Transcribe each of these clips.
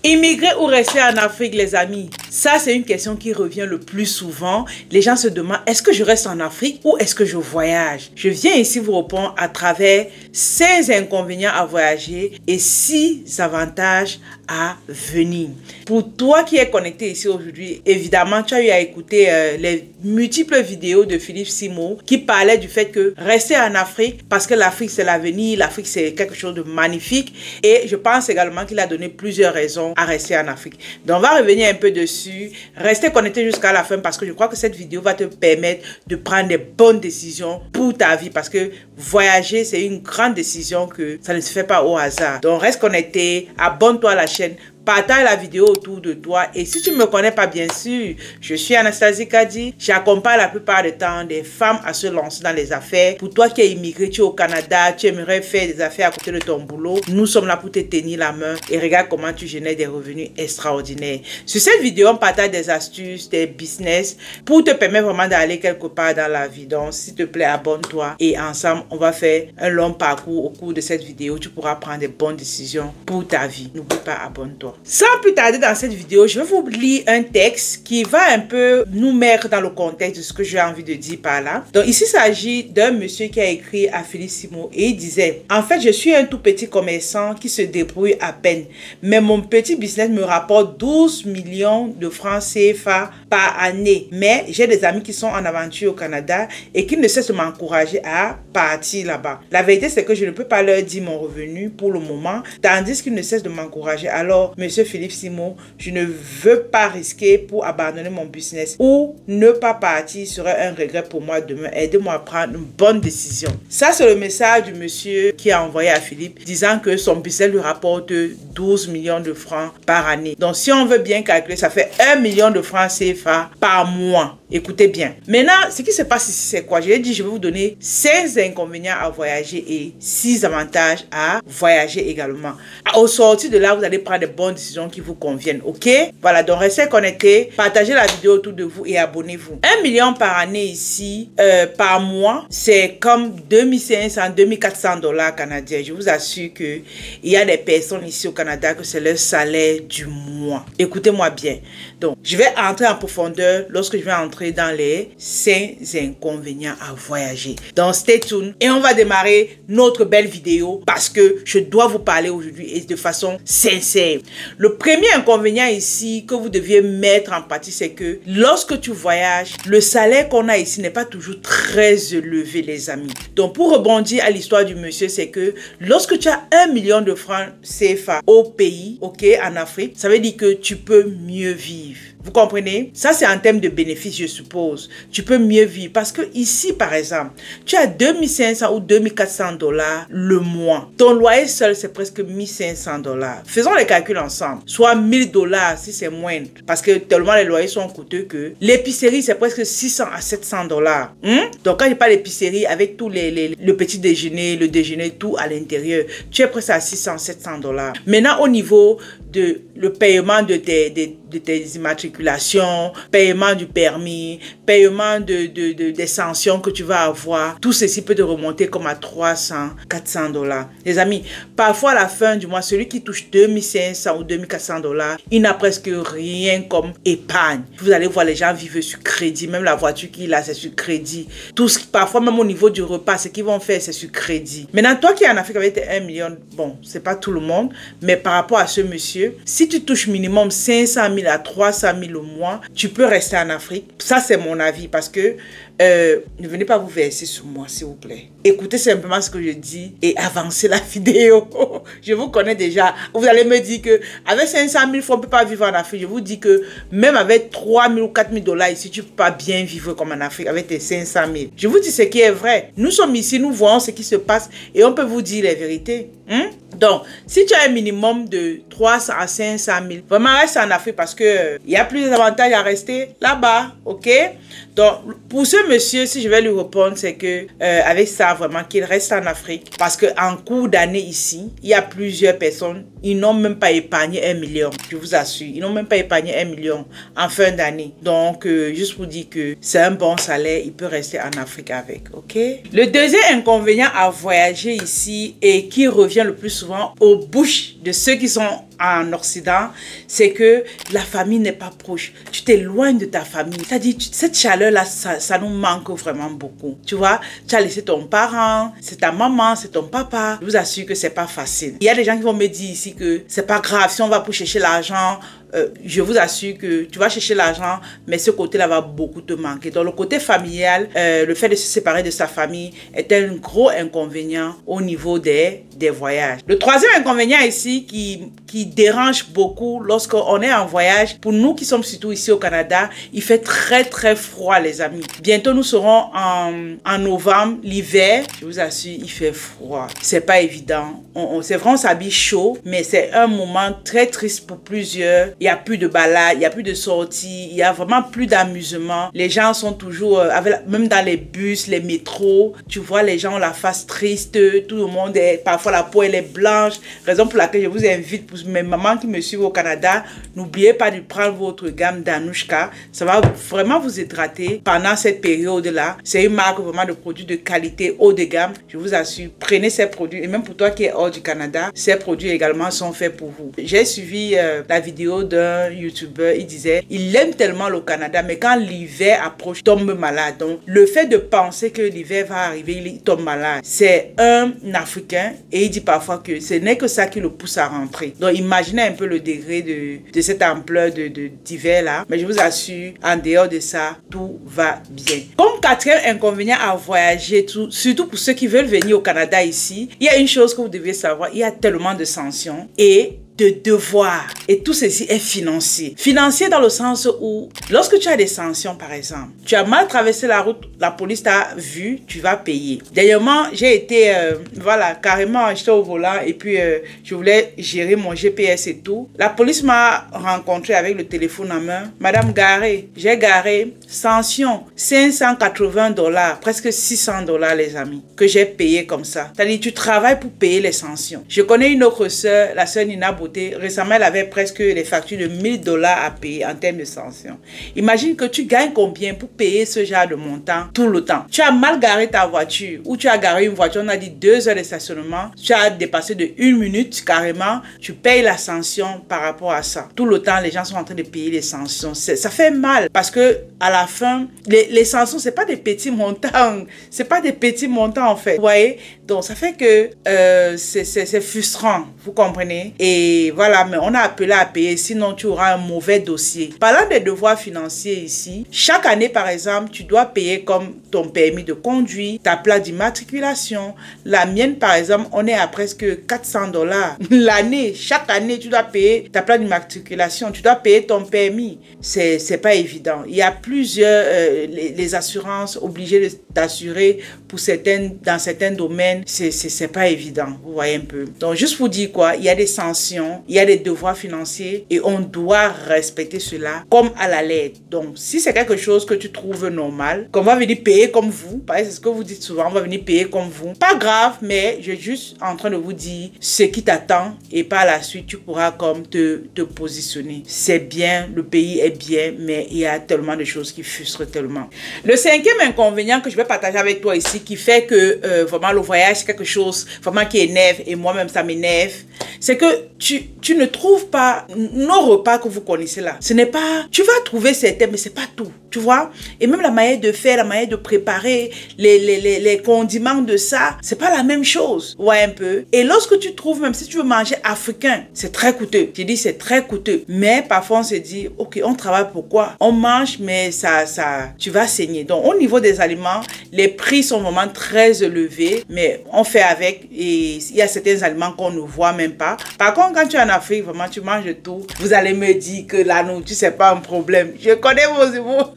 Immigrer ou rester en Afrique, les amis? Ça, c'est une question qui revient le plus souvent. Les gens se demandent, est-ce que je reste en Afrique ou est-ce que je voyage? Je viens ici vous répondre à travers 5 inconvénients à voyager et 6 avantages à venir. Pour toi qui es connecté ici aujourd'hui, évidemment, tu as eu à écouter les multiples vidéos de Philippe Simo qui parlaient du fait que rester en Afrique, parce que l'Afrique c'est l'avenir, l'Afrique c'est quelque chose de magnifique, et je pense également qu'il a donné plusieurs raisons à rester en Afrique. Donc on va revenir un peu dessus. Restez connectés jusqu'à la fin parce que je crois que cette vidéo va te permettre de prendre des bonnes décisions pour ta vie, parce que voyager c'est une grande décision que ça ne se fait pas au hasard. Donc reste connecté, abonne-toi à la chaîne, partage la vidéo autour de toi. Et si tu ne me connais pas, bien sûr, je suis Anastasie Kadi. J'accompagne la plupart du temps des femmes à se lancer dans les affaires. Pour toi qui es immigré, tu es au Canada, tu aimerais faire des affaires à côté de ton boulot, nous sommes là pour te tenir la main et regarde comment tu génères des revenus extraordinaires. Sur cette vidéo, on partage des astuces, des business pour te permettre vraiment d'aller quelque part dans la vie. Donc, s'il te plaît, abonne-toi et ensemble, on va faire un long parcours au cours de cette vidéo. Tu pourras prendre des bonnes décisions pour ta vie. N'oublie pas, abonne-toi. Sans plus tarder dans cette vidéo, je vais vous lire un texte qui va un peu nous mettre dans le contexte de ce que j'ai envie de dire par là. Donc ici, il s'agit d'un monsieur qui a écrit à Philippe Simo et il disait: en fait, je suis un tout petit commerçant qui se débrouille à peine, mais mon petit business me rapporte 12 millions de francs CFA par année. Mais j'ai des amis qui sont en aventure au Canada et qui ne cessent de m'encourager à partir là-bas. La vérité, c'est que je ne peux pas leur dire mon revenu pour le moment, tandis qu'ils ne cessent de m'encourager. Alors, Monsieur Philippe Simo, je ne veux pas risquer pour abandonner mon business ou ne pas partir serait un regret pour moi demain. Aidez-moi à prendre une bonne décision. Ça, c'est le message du monsieur qui a envoyé à Philippe disant que son business lui rapporte 12 millions de francs par année. Donc, si on veut bien calculer, ça fait 1 million de francs CFA par mois. Écoutez bien. Maintenant, ce qui se passe ici, c'est quoi? Je l'ai dit, je vais vous donner 16 inconvénients à voyager et 6 avantages à voyager également. Au sortir de là, vous allez prendre de bonnes décisions qui vous conviennent, ok? Voilà, donc restez connectés, partagez la vidéo autour de vous et abonnez-vous. 1 million par année ici, par mois, c'est comme 2500, 2400 dollars canadiens. Je vous assure que il y a des personnes ici au Canada que c'est leur salaire du mois. Écoutez-moi bien. Donc, je vais entrer en profondeur lorsque je vais entrer dans les 5 inconvénients à voyager. Donc, stay tuned et on va démarrer notre belle vidéo parce que je dois vous parler aujourd'hui et de façon sincère. Le premier inconvénient ici que vous deviez mettre en pratique, c'est que lorsque tu voyages, le salaire qu'on a ici n'est pas toujours très élevé, les amis. Donc, pour rebondir à l'histoire du monsieur, c'est que lorsque tu as 1 million de francs CFA au pays, ok, en Afrique, ça veut dire que tu peux mieux vivre. Vous comprenez? Ça, c'est en termes de bénéfices, je suppose. Tu peux mieux vivre. Parce que ici, par exemple, tu as 2500 ou 2400 dollars le mois. Ton loyer seul, c'est presque 1500 dollars. Faisons les calculs ensemble. Soit 1000 dollars si c'est moindre. Parce que tellement les loyers sont coûteux que l'épicerie, c'est presque 600 à 700 dollars. Donc, quand je parle d'épicerie, avec tous le petit déjeuner, le déjeuner, tout à l'intérieur, tu es presque à 600, 700 dollars. Maintenant, au niveau de le paiement de tes immatriculations, paiement du permis, paiement des sanctions que tu vas avoir, tout ceci peut te remonter comme à 300, 400 dollars. Les amis, parfois à la fin du mois, celui qui touche 2500 ou 2400 dollars, il n'a presque rien comme épargne. Vous allez voir, les gens vivent sur crédit, même la voiture qu'il a, c'est sur crédit. Parfois même au niveau du repas, ce qu'ils vont faire, c'est sur crédit. Maintenant, toi qui es en Afrique avec tes 1 million, bon, c'est pas tout le monde, mais par rapport à ce monsieur, si tu touches minimum 500 000 à 300 000 au mois, tu peux rester en Afrique. Ça, c'est mon avis parce que ne venez pas vous verser sur moi, s'il vous plaît. Écoutez simplement ce que je dis et avancez la vidéo. Je vous connais déjà. Vous allez me dire que avec 500 000 francs, on ne peut pas vivre en Afrique. Je vous dis que même avec 3 000 ou 4 000 dollars ici, tu ne peux pas bien vivre comme en Afrique avec tes 500 000. Je vous dis ce qui est vrai. Nous sommes ici, nous voyons ce qui se passe et on peut vous dire les vérités. Donc, si tu as un minimum de 300 à 500 000, vraiment reste en Afrique parce que il y a plus d'avantages à rester là-bas, ok? Donc, pour ce monsieur, si je vais lui répondre, c'est que avec ça, vraiment, qu'il reste en Afrique. Parce qu'en cours d'année ici, il y a plusieurs personnes, ils n'ont même pas épargné 1 million. Je vous assure, ils n'ont même pas épargné 1 million en fin d'année. Donc, juste pour dire que c'est un bon salaire, il peut rester en Afrique avec, ok? Le deuxième inconvénient à voyager ici et qui revient le plus souvent aux bouches de ceux qui sont en Occident, c'est que la famille n'est pas proche. Tu t'éloignes de ta famille. C'est-à-dire, cette chaleur-là, ça nous manque vraiment beaucoup. Tu vois, tu as laissé ton parent, c'est ta maman, c'est ton papa. Je vous assure que c'est pas facile. Il y a des gens qui vont me dire ici que c'est pas grave si on va pour chercher l'argent. Je vous assure que tu vas chercher l'argent, mais ce côté-là va beaucoup te manquer. Donc, le côté familial, le fait de se séparer de sa famille est un gros inconvénient au niveau des voyages. Le troisième inconvénient ici qui dérange beaucoup lorsqu'on est en voyage, pour nous qui sommes surtout ici au Canada, il fait très très froid, les amis. Bientôt, nous serons en novembre, l'hiver. Je vous assure, il fait froid. C'est pas évident. C'est vrai, on s'habille chaud, mais c'est un moment très triste pour plusieurs. Il n'y a plus de balades, il n'y a plus de sorties, il n'y a vraiment plus d'amusement. Les gens sont toujours, même dans les bus, les métros, tu vois, les gens ont la face triste, tout le monde est, parfois la peau elle est blanche. Raison pour laquelle je vous invite, pour mes mamans qui me suivent au Canada, n'oubliez pas de prendre votre gamme d'Anushka. Ça va vraiment vous hydrater pendant cette période-là. C'est une marque vraiment de produits de qualité haut de gamme. Je vous assure, prenez ces produits. Et même pour toi qui es hors du Canada, ces produits également sont faits pour vous. J'ai suivi la vidéo d'un YouTuber, il disait, il aime tellement le Canada, mais quand l'hiver approche, il tombe malade. Donc, le fait de penser que l'hiver va arriver, il tombe malade. C'est un Africain et il dit parfois que ce n'est que ça qui le pousse à rentrer. Donc, imaginez un peu le degré de cette ampleur d'hiver là. Mais je vous assure, en dehors de ça, tout va bien. Comme quatrième inconvénient à voyager, surtout pour ceux qui veulent venir au Canada ici, il y a une chose que vous devez savoir, il y a tellement de sanctions et de devoirs. Et tout ceci est financier. Financier dans le sens où, lorsque tu as des sanctions, par exemple, tu as mal traversé la route, la police t'a vu, tu vas payer. Dernièrement, j'ai été, voilà, carrément, j'étais au volant et puis je voulais gérer mon GPS et tout. La police m'a rencontré avec le téléphone en main. Madame garé, j'ai garé, sanction, $580, presque $600 les amis, que j'ai payé comme ça. C'est-à-dire, tu travailles pour payer les sanctions. Je connais une autre sœur, la sœur Nina Beauté. Récemment, elle avait presque les factures de $1000 à payer en termes de sanctions. Imagine que tu gagnes combien pour payer ce genre de montant tout le temps. Tu as mal garé ta voiture ou tu as garé une voiture, on a dit 2 heures de stationnement, tu as dépassé de 1 minute carrément, tu payes la sanction par rapport à ça. Tout le temps, les gens sont en train de payer les sanctions. Ça fait mal parce que à la fin, les sanctions, c'est pas des petits montants. C'est pas des petits montants en fait. Vous voyez? Donc, ça fait que c'est frustrant. Vous comprenez? Et voilà, mais on a appelé à payer, sinon tu auras un mauvais dossier. Parlant des devoirs financiers ici, chaque année, par exemple, tu dois payer comme ton permis de conduire, ta plaque d'immatriculation. La mienne, par exemple, on est à presque $400. L'année, chaque année, tu dois payer ta plaque d'immatriculation, tu dois payer ton permis. C'est pas évident. Il y a plusieurs, les assurances obligées d'assurer pour dans certains domaines, c'est pas évident. Vous voyez un peu. Donc, juste pour dire quoi, il y a des sanctions, il y a des devoirs financiers et on doit respecter cela comme à la lettre. Donc, si c'est quelque chose que tu trouves normal, qu'on va venir payer comme vous, parce que c'est ce que vous dites souvent, on va venir payer comme vous. Pas grave, mais je suis juste en train de vous dire ce qui t'attend et par la suite, tu pourras comme te positionner. C'est bien, le pays est bien, mais il y a tellement de choses qui frustrent tellement. Le cinquième inconvénient que je vais partager avec toi ici, qui fait que vraiment le voyage, c'est quelque chose vraiment qui énerve et moi-même ça m'énerve, c'est que tu ne trouves pas nos repas que vous connaissez là. Ce n'est pas... Tu vas trouver certains, mais c'est pas tout. Tu vois? Et même la manière de faire, la manière de préparer, les condiments de ça, c'est pas la même chose. Ouais, un peu. Et lorsque tu trouves, même si tu veux manger africain, c'est très coûteux. Je dis c'est très coûteux. Mais parfois on se dit, ok, on travaille pourquoi? On mange, mais tu vas saigner. Donc au niveau des aliments, les prix sont vraiment très élevés, mais on fait avec et il y a certains aliments qu'on ne voit même pas. Par contre, quand tu es en Afrique, vraiment, tu manges de tout. Vous allez me dire que la nourriture, c'est pas un problème. Je connais vos mots.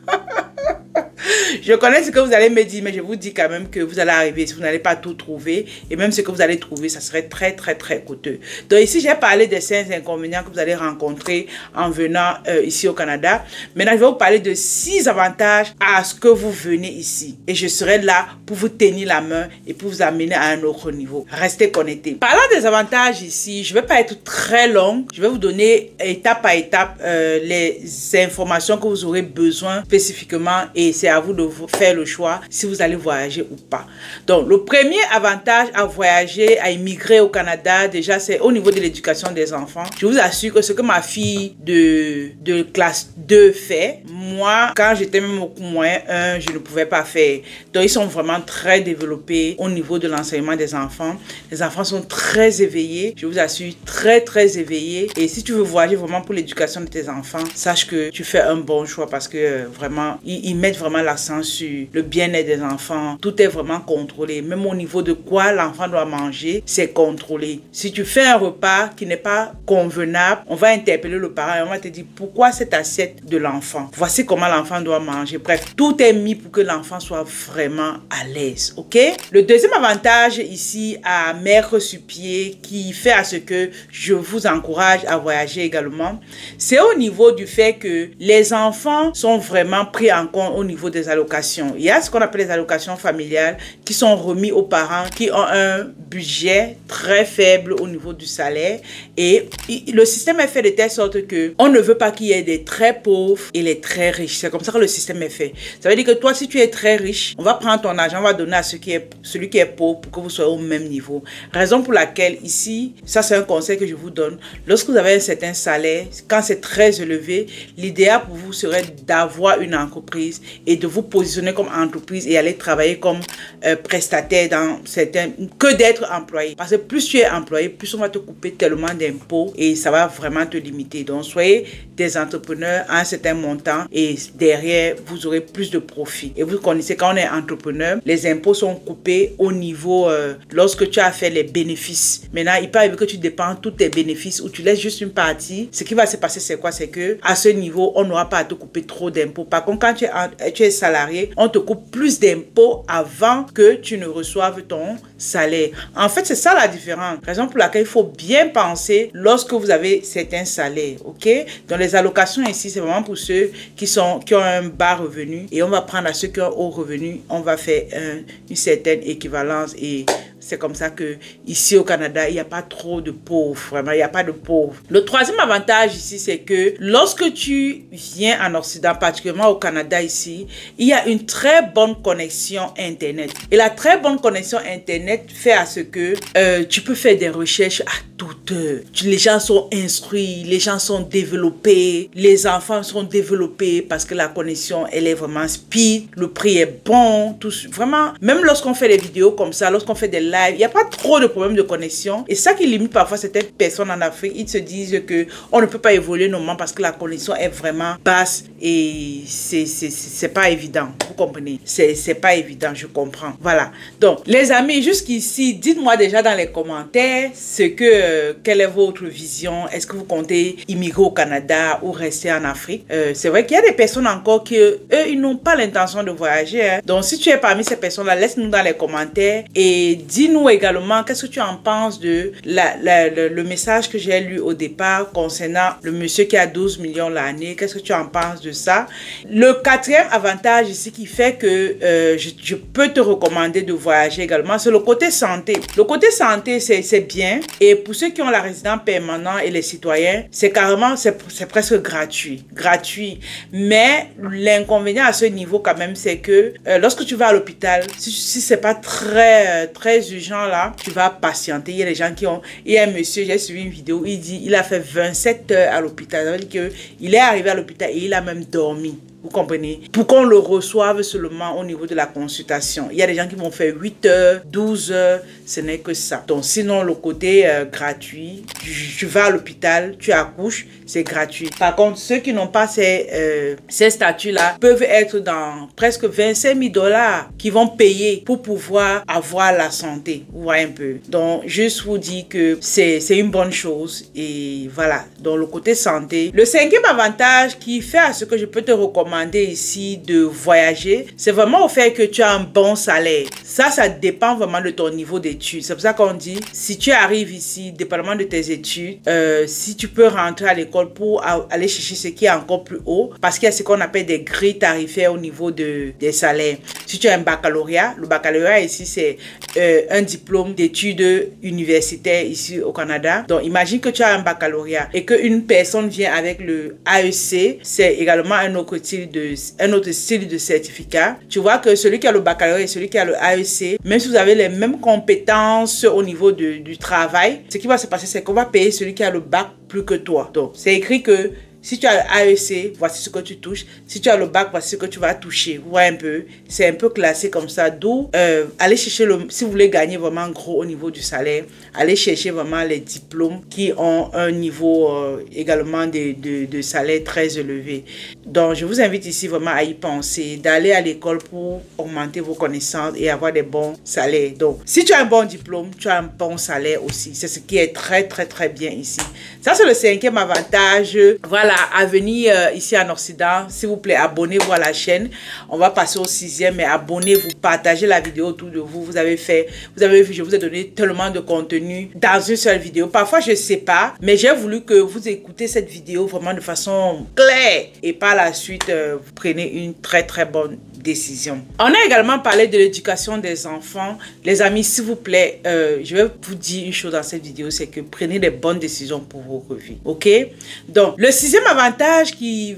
Je connais ce que vous allez me dire, mais je vous dis quand même que vous allez arriver, si vous n'allez pas tout trouver, et même ce que vous allez trouver, ça serait très, très, très coûteux. Donc ici, j'ai parlé des 5 inconvénients que vous allez rencontrer en venant ici au Canada. Maintenant, je vais vous parler de 6 avantages à ce que vous venez ici. Et je serai là pour vous tenir la main et pour vous amener à un autre niveau. Restez connectés. Parlant des avantages ici, je ne vais pas être très long. Je vais vous donner étape par étape les informations que vous aurez besoin spécifiquement et c'est à vous de faire le choix si vous allez voyager ou pas. Donc, le premier avantage à voyager, à immigrer au Canada, déjà, c'est au niveau de l'éducation des enfants. Je vous assure que ce que ma fille de classe 2 fait, moi, quand j'étais même au moyen 1, je ne pouvais pas faire. Donc, ils sont vraiment très développés au niveau de l'enseignement des enfants. Les enfants sont très éveillés, je vous assure, très, très éveillés. Et si tu veux voyager vraiment pour l'éducation de tes enfants, sache que tu fais un bon choix parce que vraiment, ils mettent vraiment l'accent sur le bien-être des enfants. Tout est vraiment contrôlé. Même au niveau de quoi l'enfant doit manger, c'est contrôlé. Si tu fais un repas qui n'est pas convenable, on va interpeller le parent et on va te dire pourquoi cette assiette de l'enfant. Voici comment l'enfant doit manger. Bref, tout est mis pour que l'enfant soit vraiment à l'aise. Ok? Le deuxième avantage ici à mettre sur pied qui fait à ce que je vous encourage à voyager également, c'est au niveau du fait que les enfants sont vraiment pris en compte au niveau des allocations. Il y a ce qu'on appelle les allocations familiales qui sont remis aux parents qui ont un budget très faible au niveau du salaire et le système est fait de telle sorte que on ne veut pas qu'il y ait des très pauvres et les très riches. C'est comme ça que le système est fait. Ça veut dire que toi, si tu es très riche, on va prendre ton argent, on va donner à celui qui est pauvre pour que vous soyez au même niveau. Raison pour laquelle ici, ça c'est un conseil que je vous donne, lorsque vous avez un certain salaire, quand c'est très élevé, l'idéal pour vous serait d'avoir une entreprise et de vous positionner comme entreprise et aller travailler comme prestataire dans certains, que d'être employé. Parce que plus tu es employé, plus on va te couper tellement d'impôts et ça va vraiment te limiter. Donc soyez des entrepreneurs à un certain montant et derrière, vous aurez plus de profit. Et vous connaissez, quand on est entrepreneur, les impôts sont coupés au niveau, lorsque tu as fait les bénéfices. Maintenant, il peut arriver que tu dépenses tous tes bénéfices ou tu laisses juste une partie. Ce qui va se passer, c'est quoi? C'est que à ce niveau, on n'aura pas à te couper trop d'impôts. Par contre, quand tu es salarié, on te coupe plus d'impôts avant que tu ne reçoives ton salaire. En fait, c'est ça la différence. Raison pour laquelle il faut bien penser lorsque vous avez certains salaires. Ok? Donc, les allocations ici, c'est vraiment pour ceux qui ont un bas revenu et on va prendre à ceux qui ont un haut revenu. On va faire une certaine équivalence et c'est comme ça que ici au Canada, il n'y a pas trop de pauvres. Vraiment, il n'y a pas de pauvres. Le troisième avantage ici, c'est que lorsque tu viens en Occident, particulièrement au Canada ici, il y a une très bonne connexion Internet. Et la très bonne connexion Internet fait à ce que tu peux faire des recherches à toute heure. Les gens sont instruits, les gens sont développés, les enfants sont développés parce que la connexion, elle est vraiment speed, le prix est bon, tout, vraiment, même lorsqu'on fait des vidéos comme ça, lorsqu'on fait des lives, il n'y a pas trop de problèmes de connexion. Et ça qui limite parfois certaines personnes en Afrique, ils se disent que on ne peut pas évoluer normalement parce que la connexion est vraiment basse et c'est pas évident. Vous comprenez? C'est pas évident, je comprends. Voilà. Donc, les amis, jusqu'ici, dites-moi déjà dans les commentaires quelle est votre vision. Est-ce que vous comptez immigrer au Canada ou rester en Afrique? C'est vrai qu'il y a des personnes encore qui, eux, ils n'ont pas l'intention de voyager. Hein. Donc, si tu es parmi ces personnes-là, laisse-nous dans les commentaires et dis-nous également qu'est-ce que tu en penses de le message que j'ai lu au départ concernant le monsieur qui a 12 millions l'année. Qu'est-ce que tu en penses de ça? Le quatrième avantage ici qui fait que je peux te recommander de voyager également, c'est le côté santé. Le côté santé, c'est bien. Et pour ceux qui ont la résidence permanente et les citoyens, c'est carrément, c'est presque gratuit. Gratuit. Mais l'inconvénient à ce niveau quand même, c'est que lorsque tu vas à l'hôpital, si c'est pas très urgent là, tu vas patienter. Il y a des gens qui ont... Il y a un monsieur, j'ai suivi une vidéo, il dit il a fait 27 heures à l'hôpital. Ça veut dire qu'il est arrivé à l'hôpital et il a même dormi. Vous comprenez? Pour qu'on le reçoive seulement au niveau de la consultation. Il y a des gens qui vont faire 8 heures, 12 heures, ce n'est que ça. Donc sinon, le côté gratuit, tu vas à l'hôpital, tu accouches, c'est gratuit. Par contre, ceux qui n'ont pas ces statuts-là peuvent être dans presque 25 000 $ qui vont payer pour pouvoir avoir la santé. Vous voyez un peu. Donc, juste vous dire que c'est une bonne chose. Et voilà. Donc, le côté santé. Le cinquième avantage qui fait à ce que je peux te recommander ici de voyager, c'est vraiment au fait que tu as un bon salaire. Ça dépend vraiment de ton niveau d'études. C'est pour ça qu'on dit, si tu arrives ici, dépendamment de tes études, si tu peux rentrer à l'école pour aller chercher ce qui est encore plus haut, parce qu'il y a ce qu'on appelle des grilles tarifaires au niveau des salaires. Si tu as un baccalauréat, le baccalauréat ici, c'est un diplôme d'études universitaires ici au Canada. Donc, imagine que tu as un baccalauréat et qu'une personne vient avec le AEC, c'est également un autre type un autre style de certificat. Tu vois que celui qui a le baccalauréat et celui qui a le AEC, même si vous avez les mêmes compétences au niveau du travail, ce qui va se passer, c'est qu'on va payer celui qui a le bac plus que toi. Donc, c'est écrit que si tu as l'AEC, voici ce que tu touches. Si tu as le bac, voici ce que tu vas toucher. Vous voyez un peu, c'est un peu classé comme ça. D'où, allez chercher si vous voulez gagner vraiment gros au niveau du salaire, allez chercher vraiment les diplômes qui ont un niveau également de salaire très élevé. Donc, je vous invite ici vraiment à y penser, d'aller à l'école pour augmenter vos connaissances et avoir des bons salaires. Donc, si tu as un bon diplôme, tu as un bon salaire aussi. C'est ce qui est très, très, très bien ici. Ça, c'est le 5e avantage. Voilà, à venir ici en Occident. S'il vous plaît, abonnez-vous à la chaîne. On va passer au 6e, mais abonnez-vous, partagez la vidéo autour de vous. Vous avez vu, je vous ai donné tellement de contenu dans une seule vidéo. Parfois, je ne sais pas, mais j'ai voulu que vous écoutez cette vidéo vraiment de façon claire et par la suite, vous prenez une très, très bonne décision. On a également parlé de l'éducation des enfants. Les amis, s'il vous plaît, je vais vous dire une chose dans cette vidéo, c'est que prenez des bonnes décisions pour vos revues. Ok? Donc, le 6e avantage qui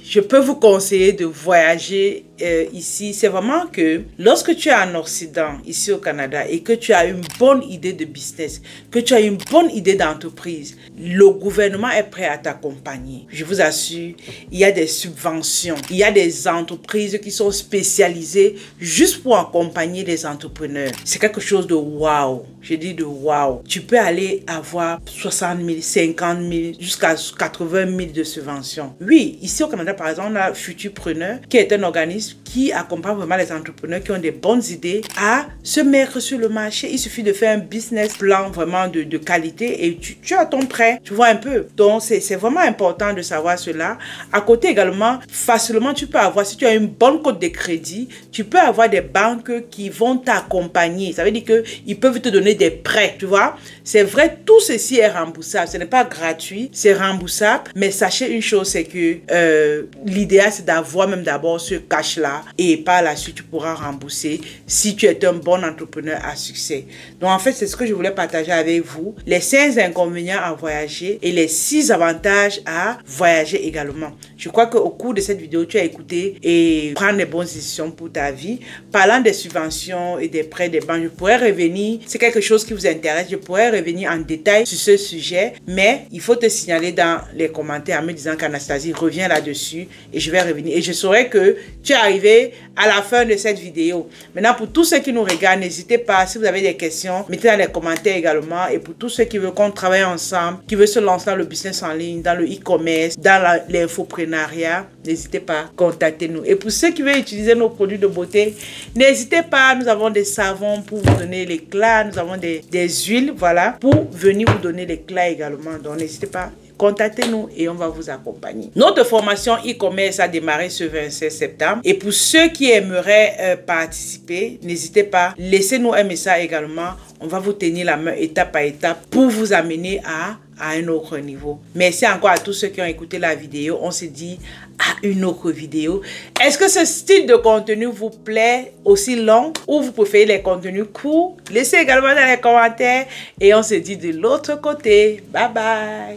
je peux vous conseiller de voyager ici, c'est vraiment que lorsque tu es en Occident, ici au Canada, et que tu as une bonne idée de business, que tu as une bonne idée d'entreprise, le gouvernement est prêt à t'accompagner. Je vous assure, il y a des subventions, il y a des entreprises qui sont spécialisées juste pour accompagner les entrepreneurs. C'est quelque chose de waouh. Je dis de waouh. Tu peux aller avoir 60 000, 50 000, jusqu'à 80 000 de subventions. Oui, ici au Canada, par exemple, on a Futurpreneur, qui est un organisme qui accompagne vraiment les entrepreneurs qui ont des bonnes idées à se mettre sur le marché. Il suffit de faire un business plan vraiment de qualité et tu as ton prêt. Tu vois un peu. Donc, c'est vraiment important de savoir cela. À côté également, facilement, tu peux avoir, si tu as une bonne cote de crédit, tu peux avoir des banques qui vont t'accompagner. Ça veut dire qu'ils peuvent te donner des prêts, tu vois. C'est vrai, tout ceci est remboursable. Ce n'est pas gratuit, c'est remboursable. Mais sachez une chose, c'est que l'idéal, c'est d'avoir même d'abord ce cash-là et par la suite, tu pourras rembourser si tu es un bon entrepreneur à succès. Donc, en fait, c'est ce que je voulais partager avec vous. Les 5 inconvénients à voyager et les 6 avantages à voyager également. Je crois qu'au cours de cette vidéo, tu as écouté et prendre les bonnes décisions pour ta vie. Parlant des subventions et des prêts des banques, je pourrais revenir, c'est quelque chose qui vous intéresse, je pourrais revenir en détail sur ce sujet, mais il faut te signaler dans les commentaires en me disant qu'Anastasie revient là-dessus et je vais revenir. Et je saurai que tu es arrivé à la fin de cette vidéo. Maintenant, pour tous ceux qui nous regardent, n'hésitez pas, si vous avez des questions, mettez dans les commentaires également. Et pour tous ceux qui veulent qu'on travaille ensemble, qui veulent se lancer dans le business en ligne, dans le e-commerce, dans l'infoprenariat, n'hésitez pas, contactez-nous. Et pour ceux qui veulent utiliser nos produits de beauté, n'hésitez pas, nous avons des savons pour vous donner l'éclat, nous avons des huiles, voilà, pour venir vous donner l'éclat également. Donc, n'hésitez pas. Contactez-nous et on va vous accompagner. Notre formation e-commerce a démarré ce 27 septembre. Et pour ceux qui aimeraient participer, n'hésitez pas, laissez-nous un message également. On va vous tenir la main étape par étape pour vous amener à un autre niveau. Merci encore à tous ceux qui ont écouté la vidéo. On se dit à une autre vidéo. Est-ce que ce style de contenu vous plaît aussi long ou vous préférez les contenus courts? Laissez également dans les commentaires et on se dit de l'autre côté. Bye bye.